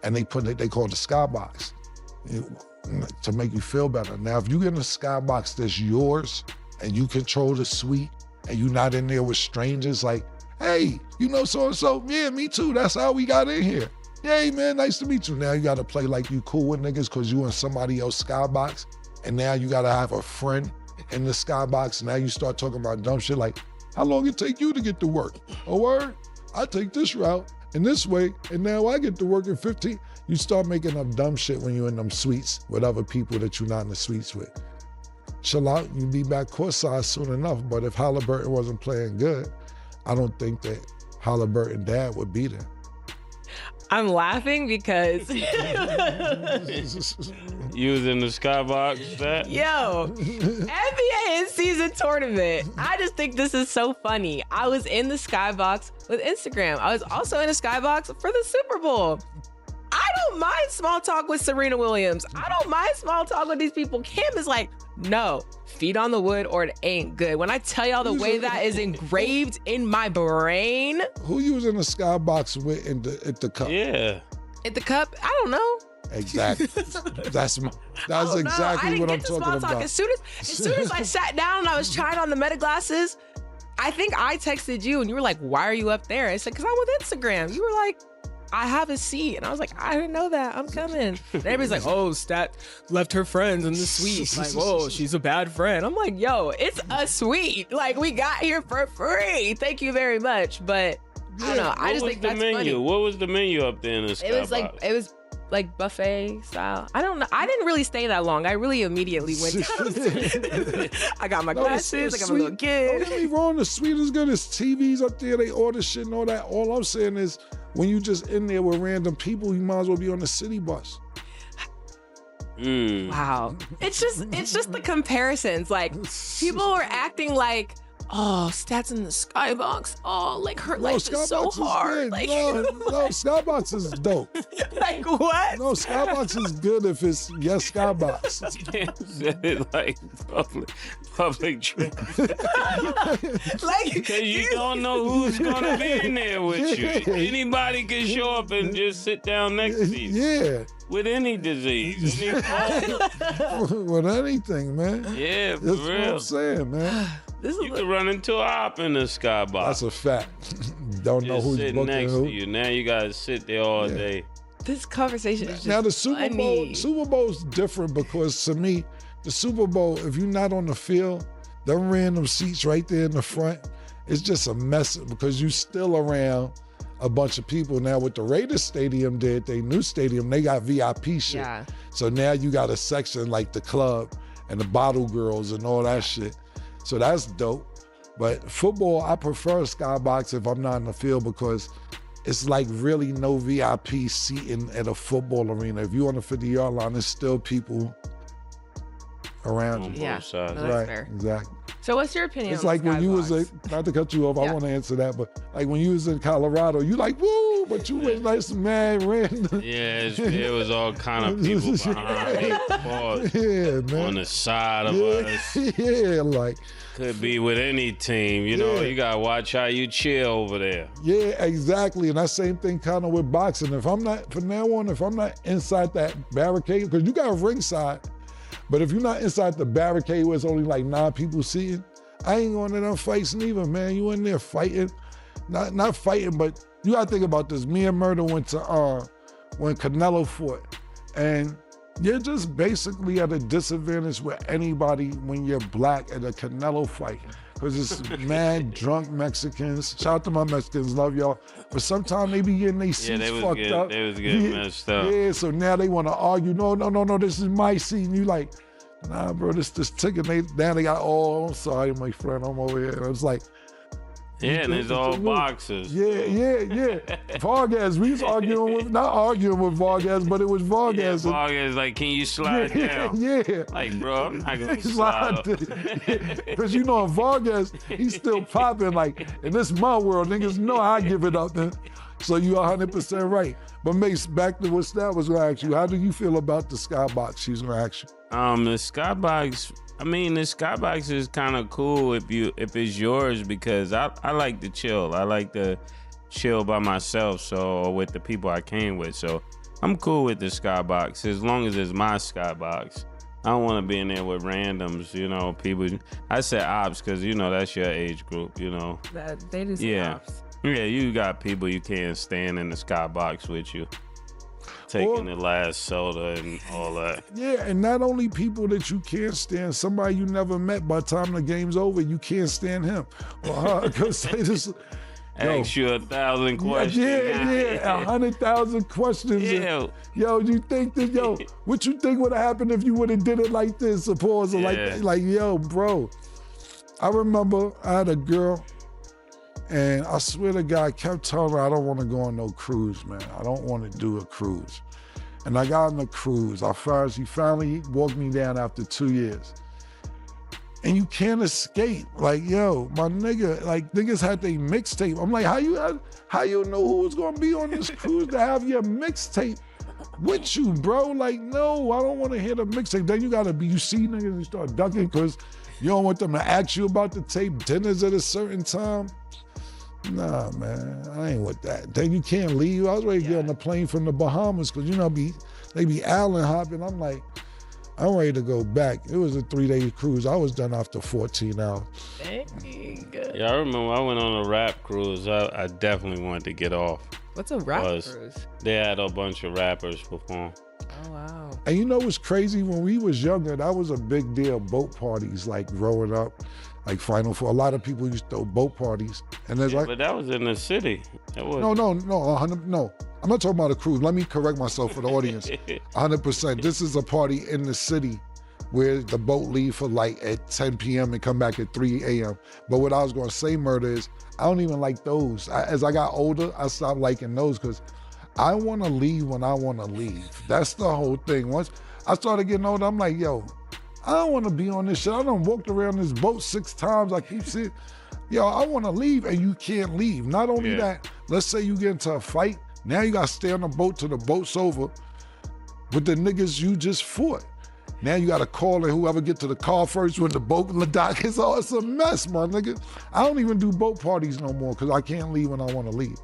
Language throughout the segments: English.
and they call it the skybox to make you feel better. Now, if you get in a skybox that's yours and you control the suite and you're not in there with strangers like, hey, you know so-and-so? Yeah, me too. That's how we got in here. Hey, man, nice to meet you. Now you got to play like you cool with niggas because you in somebody else's skybox, and now you got to have a friend in the skybox. Now you start talking about dumb shit like, how long it take you to get to work? Oh, word? I take this route and this way, and now I get to work in 15. You start making up dumb shit when you're in them suites with other people that you're not in the suites with. Chill out, you be back courtside soon enough, but if Halliburton wasn't playing good, I don't think that Halliburton dad would be there. I'm laughing because You was in the skybox, that? yo, NBA in-season tournament. I just think this is so funny. I was in the skybox with Instagram. I was also in a skybox for the Super Bowl. I don't mind small talk with Serena Williams. I don't mind small talk with these people. Kim is like, no, feet on the wood or it ain't good. When I tell y'all the way that is engraved in my brain. Who you was in the skybox with at the cup? Yeah. At the cup, I don't know. Exactly. That's exactly what I'm talking about. As soon as I sat down and I was trying on the Meta glasses, I think I texted you and you were like, why are you up there? I said, because I'm with Instagram. You were like, I have a seat. And I was like, I didn't know that. I'm coming. And everybody's like, oh, Stat left her friends in the suite. Like, whoa, she's a bad friend. I'm like, yo, it's a suite. Like, we got here for free. Thank you very much. But I don't know. I just think that's funny. What was the menu up there in the skybox? It was like buffet style. I don't know. I didn't really stay that long. I really immediately went down. I got my glasses. I got my little kid. Don't get me wrong. The suite is good. There's TVs up there. They order shit and all that. All I'm saying is, when you just in there with random people, you might as well be on the city bus. Wow. It's just the comparisons. Like, people are acting like, oh, Stat's in the skybox. Oh, like her life is so hard. Like, no, skybox is dope. Like what? No, skybox is good if it's yes skybox. You can't say it like public transit. Like, because you don't know who's gonna be in there with you. Anybody can show up and just sit down next to you. Yeah. With any disease. With anything, man. Yeah, for That's real. what I'm saying, man. You could run into a op in the skybox. That's a fact. Don't know just who's sitting booking next who. to you. Now you gotta sit there all day. This conversation is just now the Super Bowl's different because to me, the Super Bowl, if you're not on the field, them random seats right there in the front, it's just a mess because you still around a bunch of people. Now what the Raiders stadium did, they new stadium, they got VIP shit. Yeah. So now you got a section like the club and the bottle girls and all that shit. So that's dope. But football, I prefer skybox if I'm not in the field because it's like really no VIP seating at a football arena. If you're on the 50-yard line, there's still people around you. Yeah, both sides. no, that's Right, fair. exactly. So what's your opinion It's on like the when you was skybox? not to cut you off, I Yeah. want to answer that, but like when you was in Colorado, you like, woo, but you was like some mad random. Yeah, it was all kind of people behind me. Pause. Yeah, man. On the side of us. Yeah, like. Could be with any team. You know, Yeah. you gotta watch how you chill over there. Yeah, exactly. And that same thing kind of with boxing. If I'm not, from now on, if I'm not inside that barricade, because you got ringside, but if you're not inside the barricade where it's only like 9 people seeing, I ain't going to them fights neither, man. You in there fighting, not fighting, but you gotta think about this. Me and Murder went to when Canelo fought, and you're just basically at a disadvantage with anybody when you're black at a Canelo fight. Because it's mad drunk Mexicans. Shout out to my Mexicans, love y'all. But sometimes they be getting their seats fucked up. They was getting messed up. Yeah, so now they want to argue. No, this is my seat. And you like, nah, bro, this ticket. Now they got, oh, I'm sorry, my friend, I'm over here. And it's like, yeah, and it's all boxers. Yeah. Vargas, we was arguing with, not arguing with Vargas, but it was Vargas. Yeah, Vargas like, can you slide down? Yeah. Like, bro, I'm not gonna slide up. Because you know, Vargas, he's still popping. Like, in this my world, niggas know I give it up then. So you 100% right. But Mase, back to what Stat was gonna ask you. How do you feel about the skybox she's gonna ask you? The skybox, I mean, the skybox is kind of cool if it's yours because I like to chill. I like to chill by myself, or with the people I came with. So I'm cool with the skybox as long as it's my skybox. I don't want to be in there with randoms, you know, people. I said ops because, you know, that's your age group, you know. They do some ops. Yeah, you got people you can't stand in the skybox with you. Taking the last soda and all that. Yeah, and not only people that you can't stand, somebody you never met, by the time the game's over, you can't stand him. Well, because they just... Ask you 1,000 questions. Yeah, 100,000 questions. Yeah. Yo, you think that, what you think would have happened if you would have did it like this, suppose, or like, yo, bro. I remember I had a girl, and I swear to God, I kept telling her I don't want to go on no cruise, man. I don't want to do a cruise. And I got on the cruise. She finally walked me down after 2 years. And you can't escape. Like, yo, my nigga, like niggas had their mixtape. I'm like, how you know who was gonna be on this cruise to have your mixtape with you, bro? Like, no, I don't wanna hear the mixtape. Then you see niggas and start ducking because you don't want them to ask you about the tape. Dinners at a certain time. Nah, man, I ain't with that. Then you can't leave. I was ready to get on the plane from the Bahamas because, you know, they be island hopping. I'm like, I'm ready to go back. It was a 3-day cruise. I was done after 14 hours. Dang. Yeah, I remember I went on a rap cruise. I definitely wanted to get off. What's a rap cruise? They had a bunch of rappers perform. Oh, wow. And you know what's crazy? When we was younger, that was a big deal, boat parties, like growing up, like Final Four. A lot of people used to throw boat parties. And there's but that was in the city. No. I'm not talking about a cruise. Let me correct myself for the audience. 100%. This is a party in the city where the boat leave for like at 10 p.m. and come back at 3 a.m. But what I was going to say, Murder, is I don't even like those. As I got older, I stopped liking those because I want to leave when I want to leave. That's the whole thing. Once I started getting older, I'm like, yo, I don't want to be on this shit. I done walked around this boat 6 times. I keep saying, yo, I want to leave, and you can't leave. Not only that, let's say you get into a fight. Now you got to stay on the boat till the boat's over with the niggas you just fought. Now you got to call and whoever get to the car first when the boat in the dock is all, it's a mess, my nigga. I don't even do boat parties no more because I can't leave when I want to leave.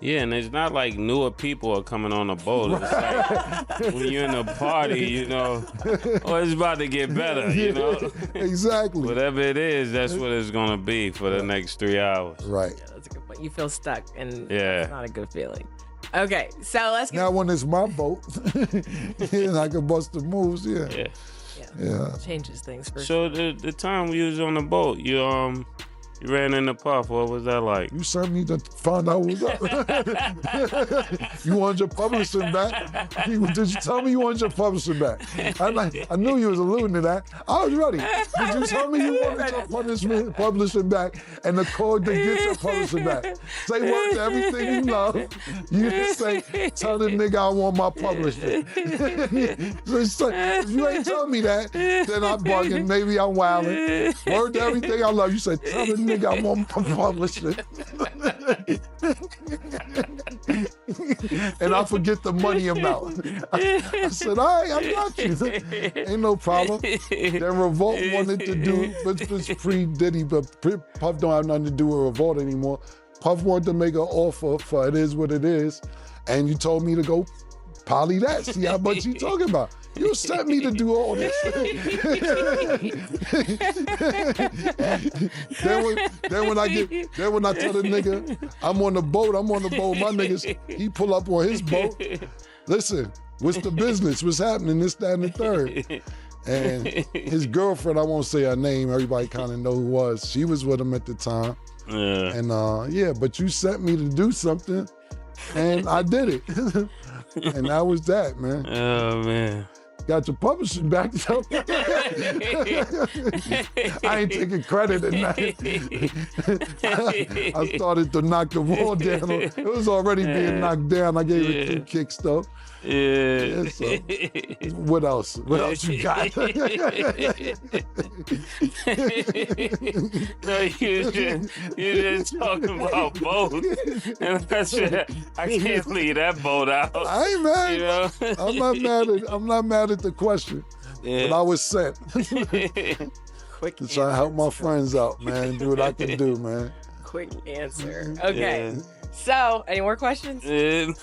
Yeah, and it's not like newer people are coming on a boat. It's like when you're in a party, you know, it's about to get better, you know? Exactly. Whatever it is, that's what it's going to be for the next 3 hours. Right. Yeah, that's a good point. You feel stuck, and it's not a good feeling. Okay, so let's get... Now when it's my boat, and I can bust the moves, yeah. Changes things for sure. So the time we was on the boat, you ran into Puff. What was that like? You sent me to find out what was up. You wanted your publishing back? Did you tell me you wanted your publishing back? I knew you was alluding to that. I was ready. Did you tell me you wanted your publishing back and the code to get your publishing back? Say what to everything you love. You just say, tell the nigga I want my publishing. So if you ain't tell me that, then I'm bugging. Maybe I'm wilding. Word to everything I love. You said, tell the nigga I want my publishing. And I forget the money amount. I said, all right, I got you. Ain't no problem. Then Revolt wanted to do, but it's pre-Diddy, but Puff don't have nothing to do with Revolt anymore. Puff wanted to make an offer for It Is What It Is, and you told me to go poly that. See how much you talking about. You sent me to do all this. then when I tell the nigga I'm on the boat with my niggas, he pull up on his boat. Listen, what's the business? What's happening? This, that, and the third. And his girlfriend, I won't say her name, everybody kind of know who it was. She was with him at the time. Yeah. And but you sent me to do something, and I did it. And that was that, man. Oh, man. Got your publishing back. I ain't taking credit in that. I started to knock the wall down. It was already being knocked down. I gave it 2 kicks, though. Yeah. So, what else? What else you got? No, you just talking about both. And I said, I can't leave that boat out. I ain't mad. You know? I'm not mad at the question. Yeah. But I was sent. quick to try to help my friends out, man. Do what I can do, man. Quick answer. Okay. Yeah. So, any more questions? He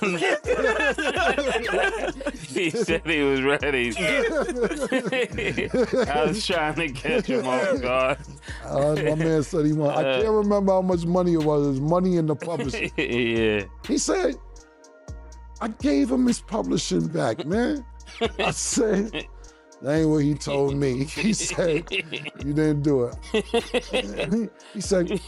said he was ready. I was trying to catch him off guard. My man said he won. I can't remember how much money it was. It was money in the publishing. Yeah. He said, I gave him his publishing back, man. I said, that ain't what he told me. He said, you didn't do it. He said,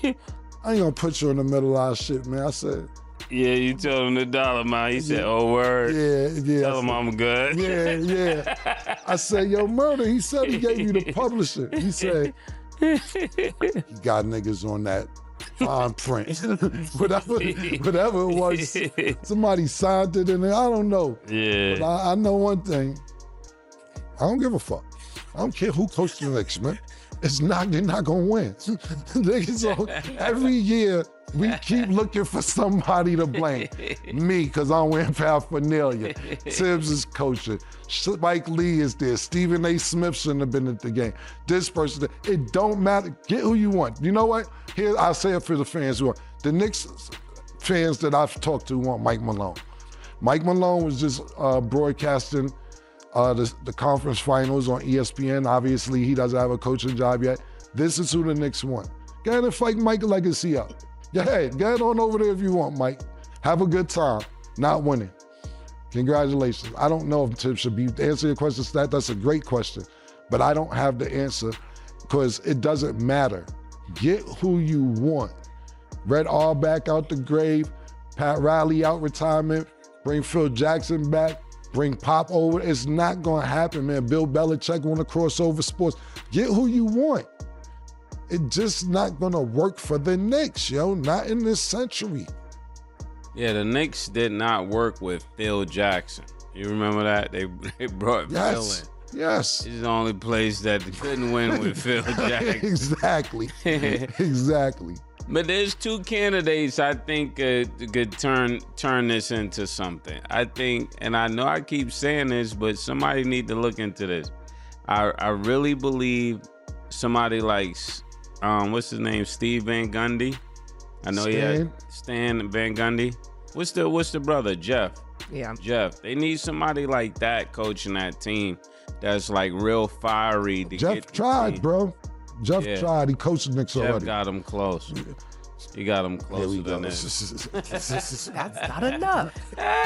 I ain't gonna put you in the middle of our shit, man. I said, Yeah, you told him the dollar amount. He said, oh, word. yeah. Tell him I'm good. Yeah. I said, yo, Murder, he said he gave you the publishing. He said, he got niggas on that fine print. whatever it was, somebody signed it in there. I don't know. Yeah. But I know one thing. I don't give a fuck. I don't care who coaches the Knicks, man. They're not gonna win. Niggas, every year, we keep looking for somebody to blame. Me, because I'm wearing paraphernalia. Tibbs is coaching. Spike Lee is there. Stephen A. Smith shouldn't have been at the game. This person, it don't matter. Get who you want. You know what? Here, I'll say it for the fans who want. The Knicks fans that I've talked to want Mike Malone. Mike Malone was just broadcasting the conference finals on ESPN. Obviously, he doesn't have a coaching job yet. This is who the Knicks want. Go ahead and fight Mike's legacy up. Go ahead on over there if you want, Mike. Have a good time, not winning. Congratulations. I don't know if Tibbs should be, to answer your question, Stat, that's a great question, but I don't have the answer because it doesn't matter. Get who you want. Red Auerbach out the grave, Pat Riley out retirement, bring Phil Jackson back, bring Pop over. It's not gonna happen, man. Bill Belichick wanna cross over sports. Get who you want. It's just not gonna work for the Knicks, yo. Not in this century. Yeah, the Knicks did not work with Phil Jackson. You remember that? They brought Phil in. Yes. It's the only place that couldn't win with Phil Jackson. Exactly. But there's two candidates I think could turn this into something. I think, and I know I keep saying this, but somebody need to look into this. I really believe somebody like, what's his name, Steve Van Gundy. I know Stan Van Gundy. What's the brother, Jeff? Yeah. Jeff. They need somebody like that coaching that team that's like real fiery. Jeff tried, bro. Jeff tried. He coached the Knicks already. Jeff got him close. He got him closer than that. That's not enough.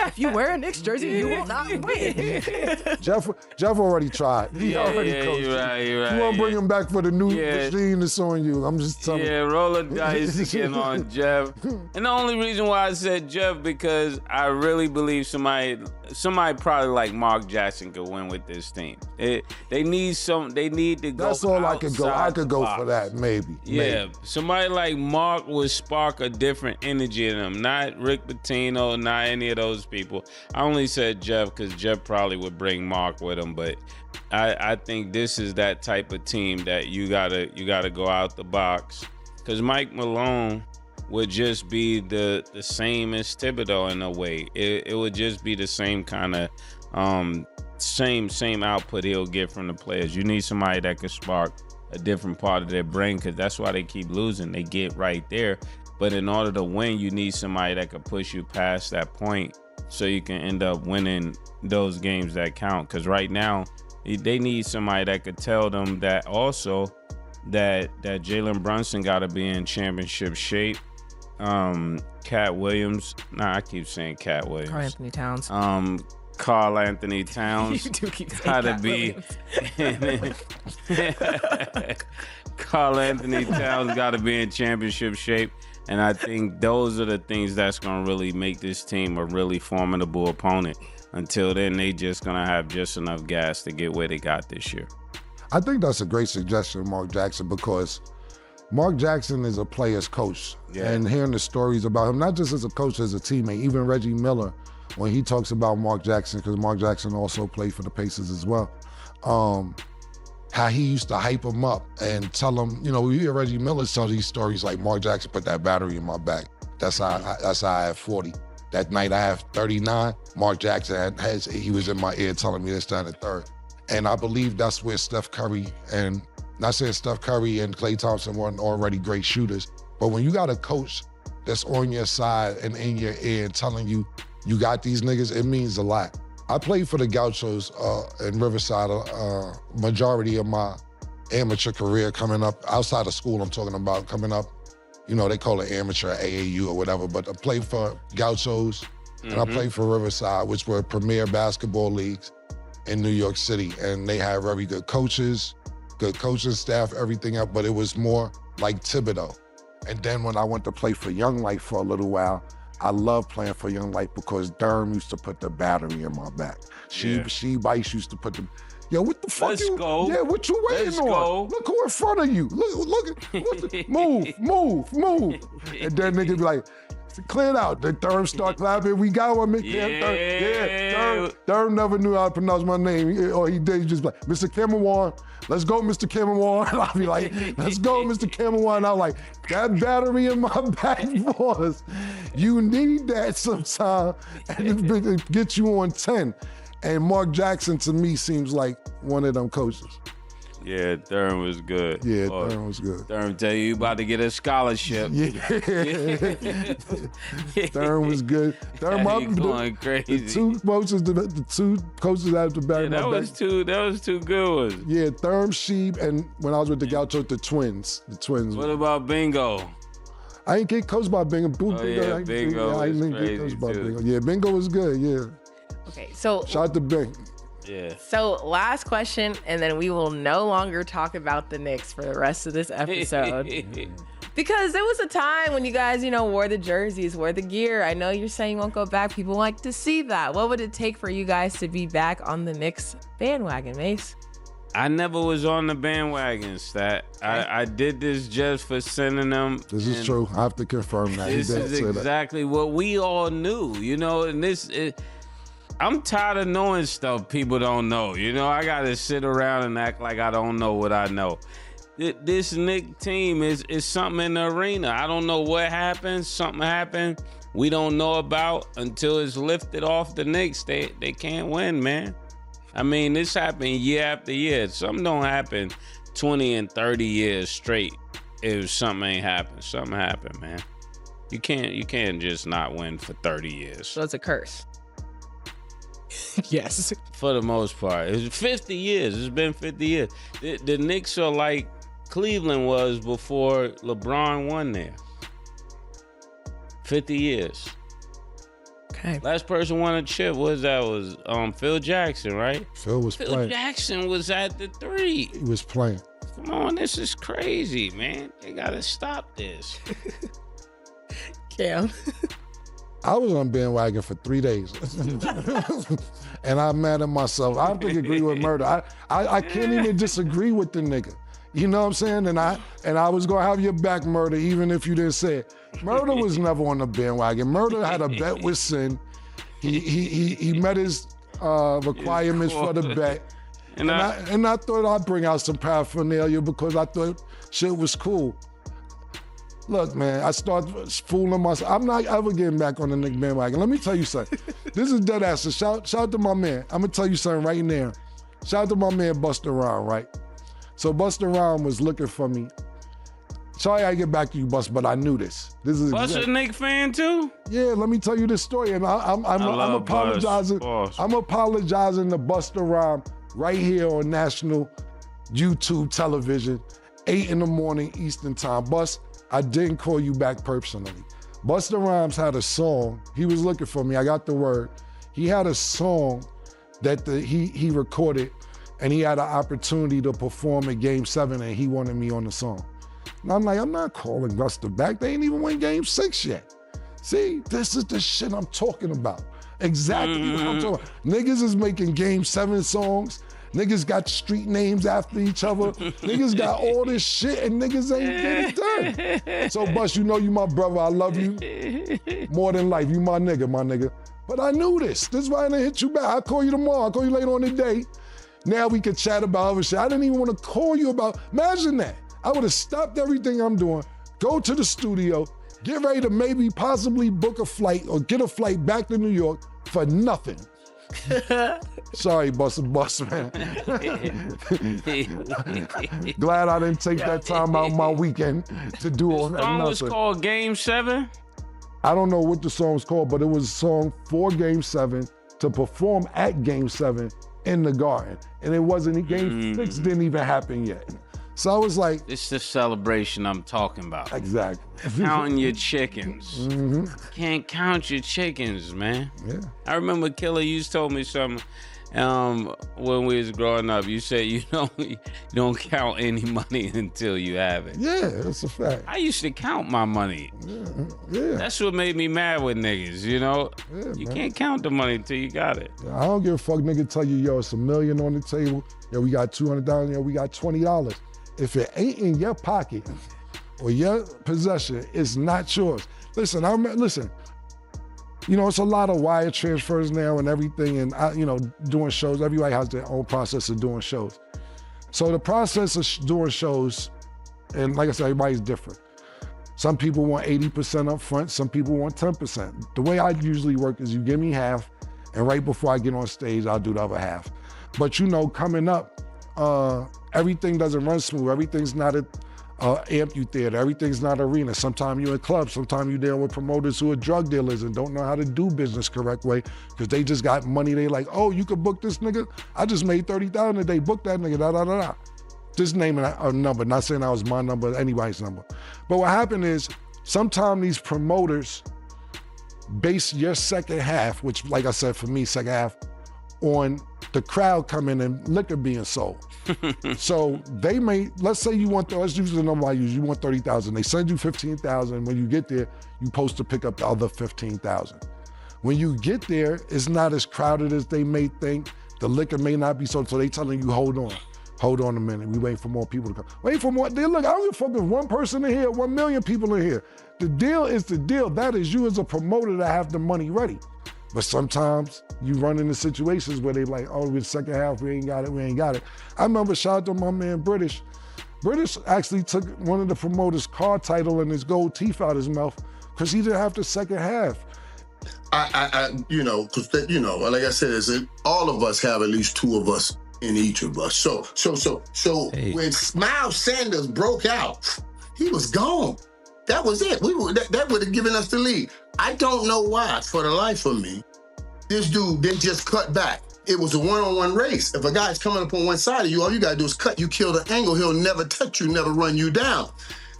If you wear a Knicks jersey, you will not win. Jeff already tried. He already coached. You're right. You want to bring him back for the new machine that's on you. I'm just telling you. Yeah, roll the dice again on Jeff. And the only reason why I said Jeff, because I really believe somebody probably like Mark Jackson could win with this team. They need to go. That's all I could go. I could go for that, maybe. Yeah, somebody like Mark would spark a different energy in them. Not Rick Pitino, not any of those people. I only said Jeff because Jeff probably would bring Mark with him, but I think this is that type of team that you gotta go out the box. Because Mike Malone would just be the same as Thibodeau in a way. It would just be the same kind of same output he'll get from the players. You need somebody that could spark a different part of their brain, because that's why they keep losing. They get right there, but in order to win, you need somebody that could push you past that point so you can end up winning those games that count. Because right now, they need somebody that could tell them that also that Jalen Brunson got to be in championship shape. Cat Williams. I keep saying Cat Williams. Karl Anthony Towns. Carl Anthony Towns. You do keep saying Gotta be. Carl Anthony Towns got to be in championship shape. And I think those are the things that's going to really make this team a really formidable opponent. Until then, they just going to have just enough gas to get where they got this year. I think that's a great suggestion, Mark Jackson, because Mark Jackson is a player's coach. Yeah. And hearing the stories about him, not just as a coach, as a teammate, even Reggie Miller, when he talks about Mark Jackson, because Mark Jackson also played for the Pacers as well, how he used to hype him up and tell him, we hear Reggie Miller tell these stories like, Mark Jackson put that battery in my back. That's how I had 40. That night I have 39. Mark Jackson he was in my ear telling me this, that, and the third. And I believe that's where Steph Curry, and not saying Steph Curry and Klay Thompson weren't already great shooters, but when you got a coach that's on your side and in your ear and telling you, you got these niggas, it means a lot. I played for the Gauchos in Riverside, majority of my amateur career coming up, outside of school I'm talking about, coming up, you know, they call it amateur AAU or whatever, but I played for Gauchos and I played for Riverside, which were premier basketball leagues in New York City. And they had very good coaches, good coaching staff, everything else, but it was more like Thibodeau. And then when I went to play for Young Life for a little while, I loved playing for Young Life because Durham used to put the battery in my back. She Bice used to put the, yo, what the fuck Let's go. Yeah, what you waiting on? Go. Look who in front of you. Move. And then nigga be like, clear it out. The Durham start clapping. We got one. Durham never knew how to pronounce my name. Or he did, he just like, Mr. Camron, let's go, Mr. Camron. I'll be like, let's go, Mr. Camron. I'm like, that battery in my back, boys, you need that sometime and it get you on 10. And Mark Jackson, to me, seems like one of them coaches. Yeah, Durham was good. Yeah, Durham was good. Durham tell you about to get a scholarship. Yeah. Durham was good. Durham up going crazy. The two coaches out the back. Yeah, that was two good ones. Yeah, Durham, Sheeb, and when I was with the Gauchos, the twins. What about Bingo? I ain't get coached by Bingo. Bingo I didn't get coached by Bingo. Yeah, Bingo was good. Yeah. Okay, so shout out to Bingo. Yeah. So last question, and then we will no longer talk about the Knicks for the rest of this episode. Because there was a time when you guys, wore the jerseys, wore the gear. I know you're saying you won't go back. People like to see that. What would it take for you guys to be back on the Knicks bandwagon, Mase? I never was on the bandwagon, Stat. I did this just for sending them. This is true. I have to confirm that. This is exactly what we all knew, and I'm tired of knowing stuff people don't know. I got to sit around and act like I don't know what I know. This Knicks team is something in the arena. I don't know what happened. Something happened we don't know about until it's lifted off the Knicks. They can't win, man. I mean, this happened year after year. Something don't happen 20 and 30 years straight if something ain't happened. Something happened, man. You can't just not win for 30 years. So it's a curse. Yes. For the most part. It's 50 years. It's been 50 years. The Knicks are like Cleveland was before LeBron won there. 50 years. Okay. Last person won a chip was Phil Jackson, right? Phil playing. Jackson was at the 3. He was playing. Come on, this is crazy, man. They gotta stop this. Cam. I was on bandwagon for 3 days. And I'm mad at myself. I have to agree with Murder. I can't even disagree with the nigga. You know what I'm saying? And I was gonna have your back, Murder, even if you didn't say it. Murder was never on the bandwagon. Murder had a bet with Sin. He met his requirements for the bet. And I thought I'd bring out some paraphernalia because I thought shit was cool. Look, man, I started fooling myself. I'm not ever getting back on the Knicks bandwagon. Let me tell you something. This is dead ass. So shout out to my man. I'm gonna tell you something right now. Shout out to my man Busta Rhymes, right? So Busta Rhymes was looking for me. Sorry I get back to you, Busta, but I knew this. This is Busta a Knicks fan too? Yeah, let me tell you this story, and I'm apologizing. I'm apologizing to Busta Rhymes right here on national YouTube television, 8 a.m. Eastern time. Bus, I didn't call you back personally. Busta Rhymes had a song. He was looking for me. I got the word. He had a song that he recorded, and he had an opportunity to perform at Game 7, and he wanted me on the song. And I'm like, I'm not calling Busta back. They ain't even win Game 6 yet. See, this is the shit I'm talking about. Exactly what I'm talking about. Niggas is making Game 7 songs. Niggas got street names after each other. Niggas got all this shit and niggas ain't getting it done. So, Bus, you know you my brother. I love you more than life. You my nigga. But I knew this. This is why I didn't hit you back. I'll call you tomorrow. I'll call you later on today. Now we can chat about other shit. I didn't even want to call you about, imagine that. I would have stopped everything I'm doing, go to the studio, get ready to maybe possibly book a flight or get a flight back to New York for nothing. Sorry, Busta, man. Glad I didn't take that time out of my weekend to do all that. The song was called Game 7? I don't know what the song was called, but it was a song for Game 7 to perform at Game 7 in the Garden. And it wasn't, Game 6 didn't even happen yet. So I was like, It's the celebration I'm talking about. exactly. Counting your chickens. Can't count your chickens, man. Yeah. I remember Killer, you told me something when we was growing up. You said you don't count any money until you have it. Yeah, that's a fact. I used to count my money. Yeah. That's what made me mad with niggas, you know? Yeah, You man. can't count the money until you got it. I don't give a fuck, nigga tell you, yo, it's $1 million on the table. Yo, we got $200, yo, we got $20. If it ain't in your pocket or your possession, it's not yours. Listen, listen, you know, it's a lot of wire transfers now and everything, and you know, doing shows. Everybody has their own process of doing shows. So the process of doing shows, and like I said, everybody's different. Some people want 80% up front, some people want 10%. The way I usually work is you give me half, and right before I get on stage, I'll do the other half. But you know, coming up, everything doesn't run smooth. Everything's not an amphitheater. Everything's not arena. Sometimes you're in clubs. Sometimes you're dealing with promoters who are drug dealers and don't know how to do business correct way because they just got money. They like, oh, you could book this nigga? I just made $30,000 a day. Book that nigga, da-da-da-da. Just naming a number, not saying that was my number, anybody's number. But what happened is sometimes these promoters base your second half, which like I said, for me, second half, on the crowd coming and liquor being sold. So they may, let's say you want, let's use the number I use, you want 30,000. They send you 15,000. When you get there, you're supposed to pick up the other 15,000. When you get there, it's not as crowded as they may think. The liquor may not be sold, so they telling you, hold on a minute. We wait for more people to come. Wait for more, look, I don't give a fuck if one person in here, 1 million people in here. The deal is the deal. That is you as a promoter to have the money ready. But sometimes you run into situations where they like, oh, with the second half, we ain't got it. I remember, shout out to my man British. British actually took one of the promoters' car title and his gold teeth out his mouth because he didn't have the second half. You know, because, you know, like I said, all of us have at least two of us in each of us. So when Miles Sanders broke out, he was gone. That was it. That would have given us the lead. I don't know why, for the life of me, this dude didn't just cut back. It was a one-on-one race. If a guy's coming up on one side of you, all you gotta do is cut. You kill the angle, he'll never touch you, never run you down.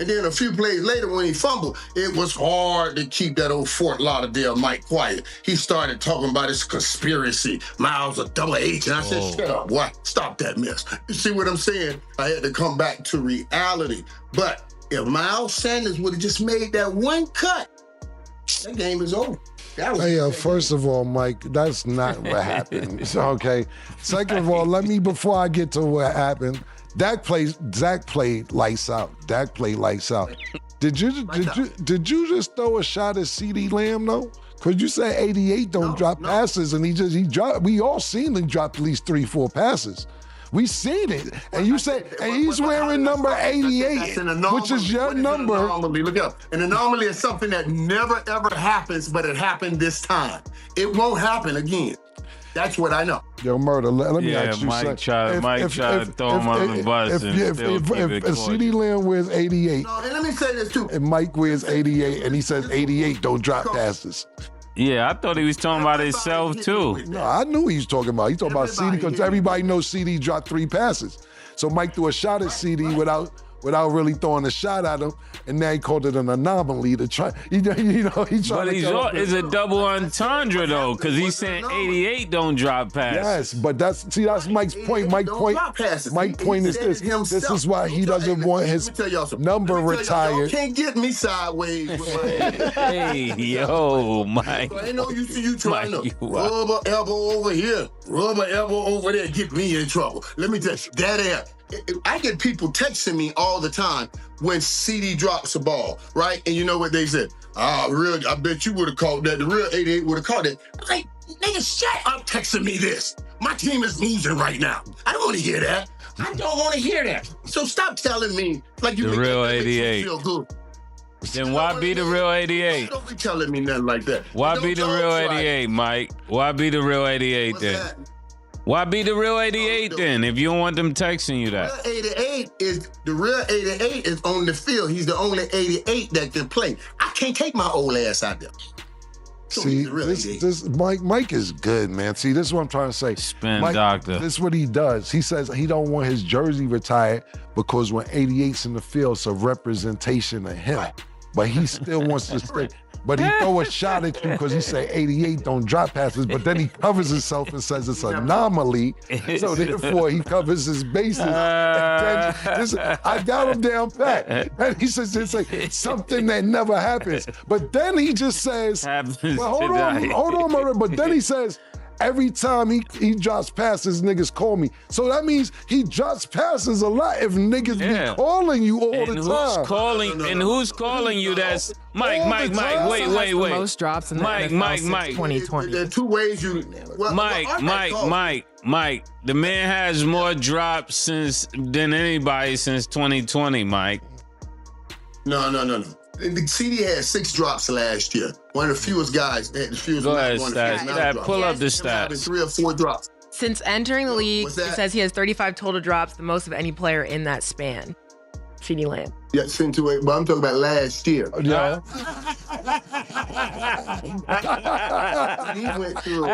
And then a few plays later when he fumbled, it was hard to keep that old Fort Lauderdale Mike quiet. He started talking about his conspiracy, Miles a double H, and I said, shut up, boy, stop that mess. You see what I'm saying? I had to come back to reality. But if Miles Sanders would have just made that one cut, that game is over. Hey, first of all, Mike, that's not what happened. Okay. Second of all, before I get to what happened, Dak played lights out. Dak played lights out. Did you just throw a shot at CeeDee Lamb though? Cause you say 88 don't drop passes, and he dropped. We all seen him drop at least 3-4 passes. We seen it, and you say, and he's wearing number 88, which is your number. Look up. An anomaly is something that never ever happens, but it happened this time. It won't happen again. That's what I know. Yo, Murder, let me ask you Mike something. Mike tried to throw him under the bus and still keep it if CeeDee Lamb wears 88, No, and let me say this too. and Mike wears 88, and he says 88 don't drop passes. Yeah, I thought he was talking about himself too. No, I knew he was talking about. He's talking about CeeDee because everybody knows CeeDee dropped 3 passes. So Mike threw a shot at CeeDee without really throwing a shot at him, and now he called it an anomaly to try. He tried But it's a double entendre though, because he's saying 88 don't drop passes. Yes, but that's Mike's point. Mike's point is this. This is why he doesn't want his number retired. Y'all can't get me sideways. Hey, yo, Mike. So I know you trying Mike, to rubber elbow over here, rubber elbow over there, get me in trouble. Let me tell you, that air. I get people texting me all the time when CeeDee drops a ball, right? And you know what they said? I bet you would have caught that. The real 88 would have caught it. I'm like, nigga, shut up texting me this. My team is losing right now. I don't want to hear that. I don't want to hear that. So stop telling me like you The make real that makes me 88. feel good. Then why be the real 88? Don't be telling me nothing like that. Why Don't be the talk real right. 88, Mike? Why be the real 88 What's then? that? Why be the real 88 then? If you don't want them texting you that. The real 88 is on the field. He's the only 88 that can play. I can't take my old ass out there. See, this Mike is good, man. See, this is what I'm trying to say. Spin Mike, doctor. This is what he does. He says he don't want his jersey retired because when 88's in the field, it's a representation of him. Right. But he still wants to stay. But he throw a shot at you because he say 88 don't drop passes, but then he covers himself and says it's an anomaly. So therefore he covers his bases. I got him down pat. And he says it's like something that never happens. But then he just says, well, hold on, Murray. But then he says, every time he drops passes, niggas call me. So that means he drops passes a lot if niggas be calling you all the time. Who's calling you? That's Mike, wait. The most drops in the NFL since 2020. There are two ways you... Mike, the man has more drops than anybody since 2020, Mike. No. The CD had 6 drops last year. One of the fewest guys. Go ahead, stats. Pull up the stats. 3 or 4 drops. Since entering the league, it says he has 35 total drops, the most of any player in that span. CD Lamb. Yeah, sent to it, but I'm talking about last year. Yeah. He went through.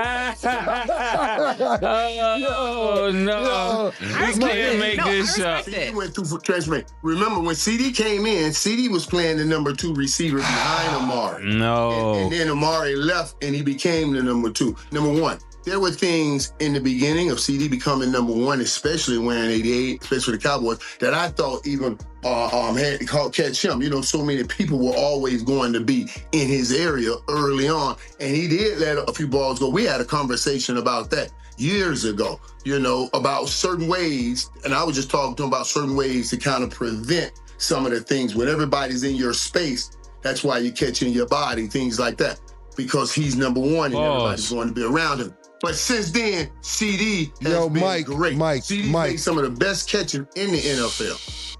Oh no! I can't make this up. He went through for transformation. Remember when CD came in? CD was playing the number 2 receiver behind Amari. No. And then Amari left, and he became the number 2. Number 1. There were things in the beginning of CD becoming number 1, especially wearing 88, especially the Cowboys, that I thought even had to catch him. You know, so many people were always going to be in his area early on, and he did let a few balls go. We had a conversation about that years ago, you know, about certain ways, and I was just talking to him about certain ways to kind of prevent some of the things. When everybody's in your space, that's why you're catching your body, things like that, because he's number 1 and everybody's going to be around him. But since then, CD has been great. CD made some of the best catching in the NFL.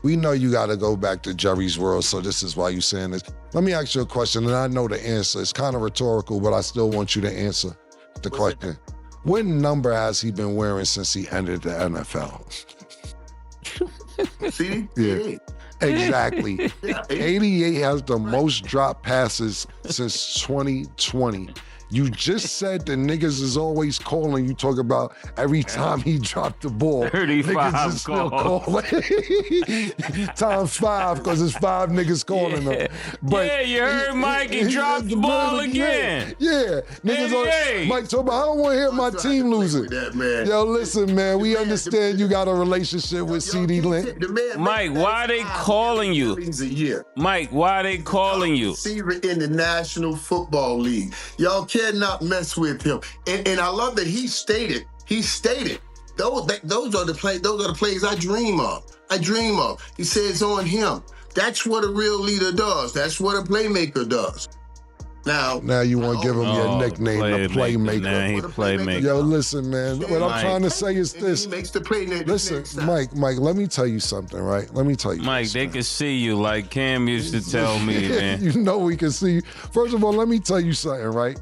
We know you got to go back to Jerry's world, so this is why you're saying this. Let me ask you a question, and I know the answer. It's kind of rhetorical, but I still want you to answer the question. What number has he been wearing since he entered the NFL? CD? Yeah. Exactly. 88 has the most drop passes since 2020. You just said the niggas is always calling. You talk about every time he dropped the ball. 35 niggas is still calling. Times 5, because it's 5 niggas calling him. But you heard Mike, he dropped the ball again. Yeah. Niggas Mike told me, I don't want to hear my team losing. Yo, listen, man, we understand you got a relationship with CD Lamb. Mike, why are they calling you? Mike, why are they calling you? Receiver in the National Football League. Y'all cannot mess with him. And I love that he stated, those are the plays I dream of. He says on him. That's what a real leader does. That's what a playmaker does. Now you want to give him your nickname, the playmaker. Nah, he playmaker. Yo, listen, man. What I'm trying to say is this. He makes the play. Listen, Mike, let me tell you something, right? Let me tell you. Mike, they can see you like Cam used to tell me, man. You know we can see you. First of all, let me tell you something, right?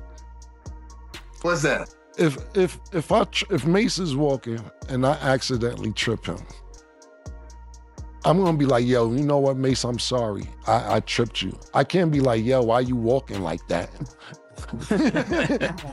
What's that? If Mase is walking and I accidentally trip him, I'm gonna be like, yo, you know what, Mase, I'm sorry. I tripped you. I can't be like, yo, why you walking like that?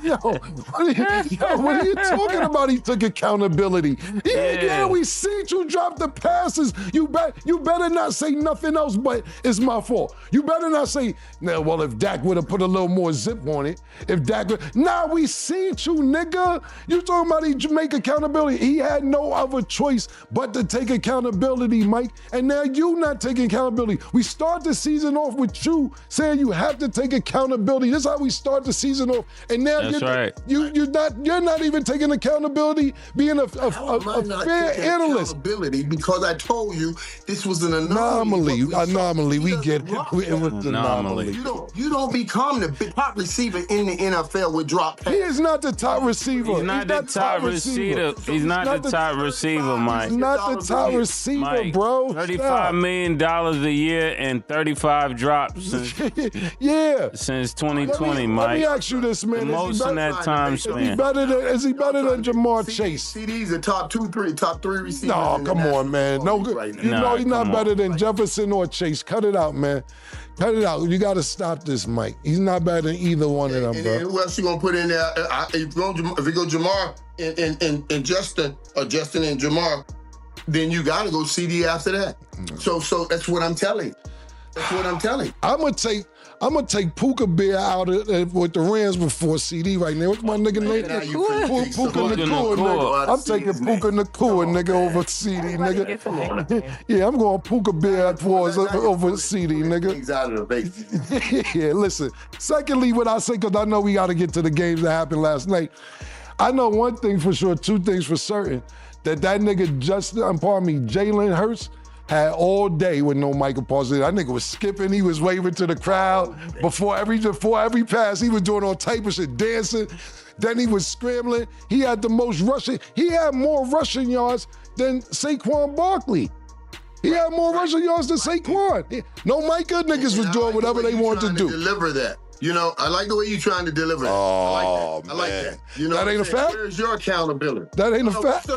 Yo, what are you talking about? He took accountability. Yeah, we see you drop the passes. You better not say nothing else but it's my fault. You better not say, well, if Dak would have put a little more zip on it, we see you, nigga. You talking about he make accountability. He had no other choice but to take accountability, Mike. And now you not taking accountability. We start the season off with you saying you have to take accountability. This is how we start the season off, and now you're not even taking accountability, being a fair analyst. Accountability because I told you this was an anomaly. We get it. It was an anomaly. You don't become the top receiver in the NFL with drop passes. He is not the top receiver. He's not the top receiver. He's not the top receiver, Mike. He's not the top receiver, Mike, bro. $35 million a year and 35 drops since 2020, Mike. let me Mike. ask you this, man. The most in that time Is he span. better than Jamar Chase? CD's the top three receivers. No, in the come on, National man. Football No League good. right now. You know he's not come better on. than Jefferson or Chase. Cut it out, man. Cut it out. You got to stop this, Mike. He's not better than either one of them, And bro. then who else you gonna put in there? If you go Jamar and Justin, or Justin and Jamar, then you gotta go CD after that. So that's what I'm telling you. That's what I'm telling you. I'm gonna take Puka Bear out with the Rams before CD right now. What's my nigga name? Now you Puka Puka Nakua, Nakua. nigga. I'm taking Puka Nakua, nigga, over CD, nigga. Yeah, I'm going Puka Bear over CD, nigga. Things out of the base. Yeah, listen. Secondly, what I say, because I know we got to get to the games that happened last night. I know one thing for sure, two things for certain, that nigga Jalen Hurts had all day with no Michael Parsons. That nigga was skipping, he was waving to the crowd. Before every pass, he was doing all type of shit, dancing. Then he was scrambling. He had the most rushing. He had more rushing yards than Saquon Barkley. He had more rushing yards than Saquon. No Micah niggas was doing whatever they wanted to do. Deliver that. You know, I like the way you're trying to deliver it. Oh, I like that. You know, That ain't a fact? Where's your accountability? That ain't a No, fact.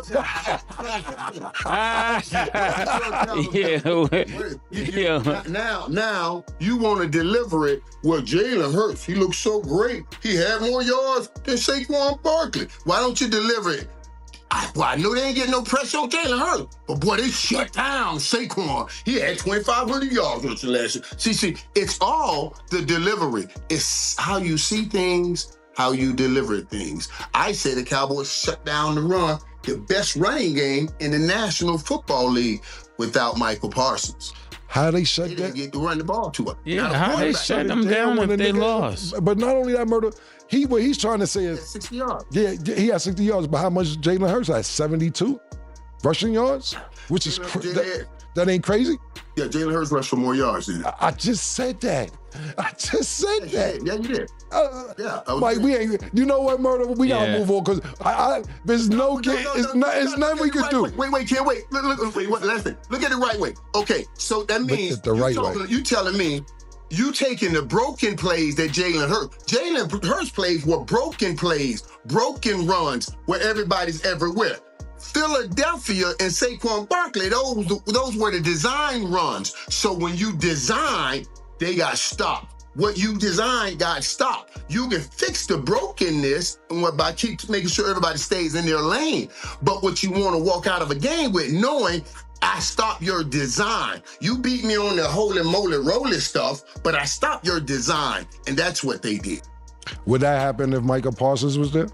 Now you want to deliver it where Jalen Hurts, he looks so great. He had more yards than Saquon Barkley. Why don't you deliver it? I know they ain't getting no pressure on Jalen Hurts, but boy, they shut down Saquon. He had 2,500 yards with the last year. See, it's all the delivery. It's how you see things, how you deliver things. I say the Cowboys shut down the run, the best running game in the National Football League without Michael Parsons. How they shut They down? didn't get to run the ball to him. Yeah, how they shut them down if they lost? But not only that, Murder, what he's trying to say is, 60 yards. yeah, he had 60 yards, but how much Jalen Hurts had? 72 rushing yards? Which is, that ain't crazy? Yeah, Jalen Hurts rushed for more yards than I just said that. Yeah, you did. Mike, we ain't, you know what, Murder? We gotta move on, because there's no game, it's nothing we can do. Wait, Ken, wait. Look, listen. Look at it right way. Okay, so that means the right way. You telling me you taking the broken plays that Jalen Hurts plays were broken plays, broken runs where everybody's everywhere. Philadelphia and Saquon Barkley, those were the design runs. So when you design, they got stopped. What you designed got stopped. You can fix the brokenness by keep making sure everybody stays in their lane. But what you want to walk out of a game with, knowing I stopped your design. You beat me on the holy moly roly stuff, but I stopped your design. And that's what they did. Would that happen if Michael Parsons was there?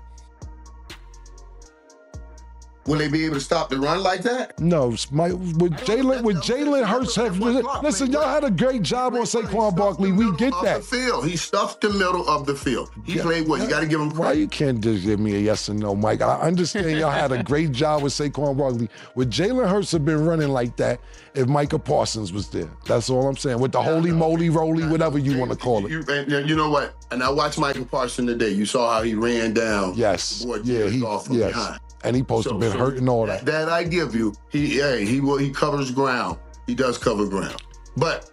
Will they be able to stop the run like that? No, would Jalen Hurts have? Listen, y'all had a great job on Saquon Barkley. We get that. He stuffed the middle of the field. He played well. You got to give him credit. Why you can't just give me a yes or no, Mike? I understand y'all had a great job with Saquon Barkley. Would Jalen Hurts have been running like that if Micah Parsons was there? That's all I'm saying. With the holy moly roly, whatever you want to call it. You know what? And I watched Michael Parsons today. You saw how he ran down. Yes. Behind. And he supposed to have been hurting all that. That I give you. He covers ground. He does cover ground. But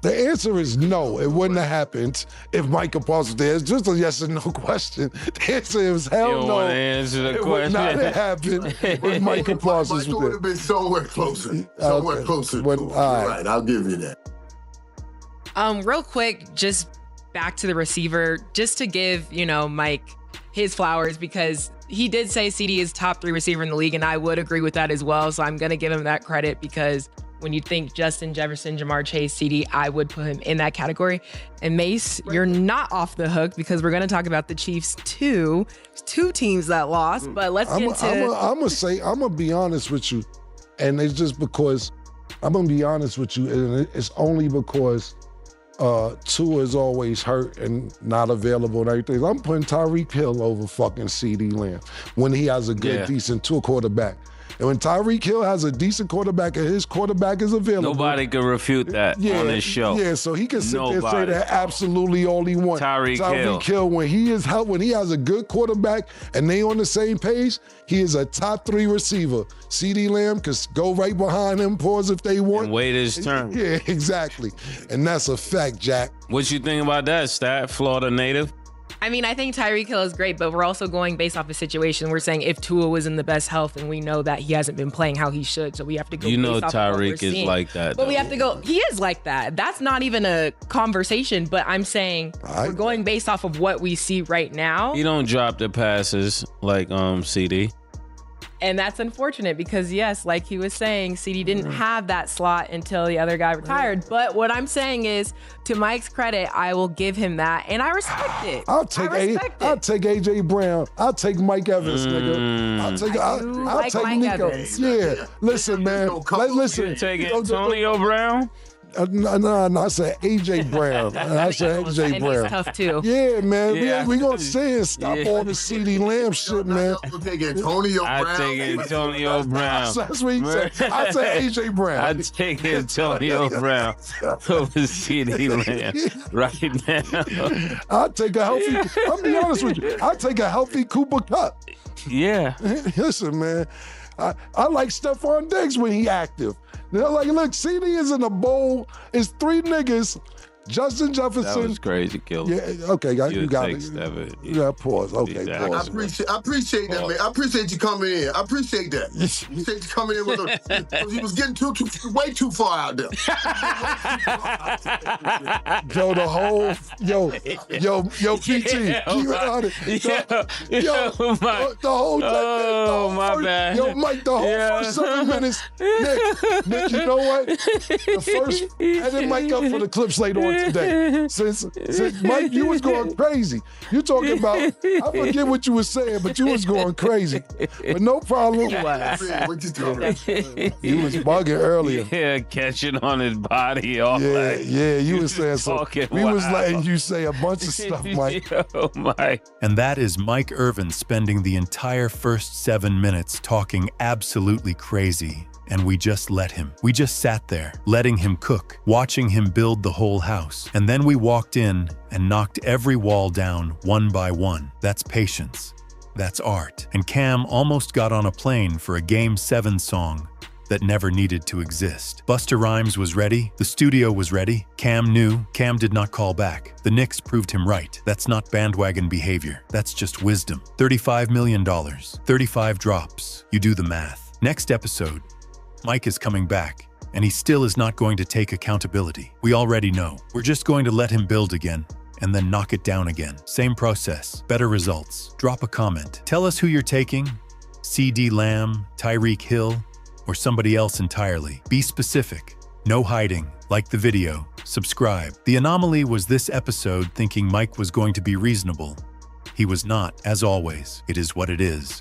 the answer is no. It wouldn't have happened if Michael Parsons was there. It's just a yes or no question. The answer is hell You don't no. want to answer the It question. would not have happened if Michael Parsons Mike was would there. have been somewhere closer. Somewhere closer. But, You're all right. right. I'll give you that. Real quick, just back to the receiver, just to give, Mike his flowers, because he did say CD is top 3 receiver in the league, and I would agree with that as well. So I'm going to give him that credit, because when you think Justin Jefferson, Jamar Chase, CD, I would put him in that category. And Mase, you're not off the hook, because we're going to talk about the Chiefs two teams that lost. But let's get to... I'm going to be honest with you. And it's just because, I'm going to be honest with you, and it's only because Tua is always hurt and not available and everything. I'm putting Tyreek Hill over fucking CD Lamb when he has a good, decent Tua quarterback. And when Tyreek Hill has a decent quarterback and his quarterback is available. Nobody can refute that on this show. Yeah, so he can sit there and say that absolutely all he wants. Tyreek Hill, when he has a good quarterback and they on the same page, he is a top 3 receiver. CD Lamb could go right behind him, pause if they want. And wait his turn. Yeah, exactly. And that's a fact, Jack. What you think about that, Stat? Florida native? I mean, I think Tyreek Hill is great, but we're also going based off a situation. We're saying if Tua was in the best health, and we know that he hasn't been playing how he should, so we have to go. You know, based off of what we're Tyreek is seeing. like that. But we have to go. He is like that. That's not even a conversation. But I'm saying we're going based off of what we see right now. He don't drop the passes like CD. And that's unfortunate because, yes, like he was saying, CD didn't have that slot until the other guy retired. But what I'm saying is, to Mike's credit, I will give him that. And I respect it. I'll take AJ Brown. I'll take Mike Evans, nigga. I'll take Mike Nico. Evans. Yeah. Listen, man. Listen. You take Antonio Brown? No, I said AJ Brown. I said AJ And Brown. he's tough, too. Yeah, man. Yeah. We gonna say it. Stop all the CD Lamb shit, man. I'll take Antonio Brown. I take Antonio Brown. That's what he said. I said AJ Brown. I take Antonio Brown over CD Lamb right now. I'll take a healthy. I'll be honest with you. I'll take a healthy Cooper Cup. Yeah. Listen, man. I like Stephon Diggs when he active. They're like, look, CD is in a bowl. It's three niggas. Justin Jefferson. That was crazy, Killer. Yeah, okay, you got it. Yeah, pause. Okay, Exactly. pause. I appreciate that, man. I appreciate you coming in. I appreciate that. Appreciate you coming in with us. Because he was getting way too far out there. Yo, the whole, PT. The whole my bad. Yo, Mike, the whole first 7 minutes. Nick, you know what? The first, I didn't Mike up for the clips later on today. Since Mike, you was going crazy. You talking about, I forget what you was saying, but you was going crazy. But no problem. What you talking about? He was bugging earlier. Yeah, catching on his body all night. Yeah, you was saying so. talking We was wild. letting you say a bunch of stuff, Mike. Yo, Mike. And that is Mike Irvin spending the entire first 7 minutes talking absolutely crazy. And we just let him. We just sat there, letting him cook, watching him build the whole house. And then we walked in and knocked every wall down one by one. That's patience. That's art. And Cam almost got on a plane for a Game 7 song that never needed to exist. Busta Rhymes was ready. The studio was ready. Cam knew. Cam did not call back. The Knicks proved him right. That's not bandwagon behavior. That's just wisdom. $35 million. 35 drops. You do the math. Next episode, Mike is coming back, and he still is not going to take accountability. We already know. We're just going to let him build again, and then knock it down again. Same process, better results. Drop a comment. Tell us who you're taking. CD Lamb, Tyreek Hill, or somebody else entirely. Be specific. No hiding. Like the video. Subscribe. The anomaly was this episode thinking Mike was going to be reasonable. He was not, as always. It is what it is.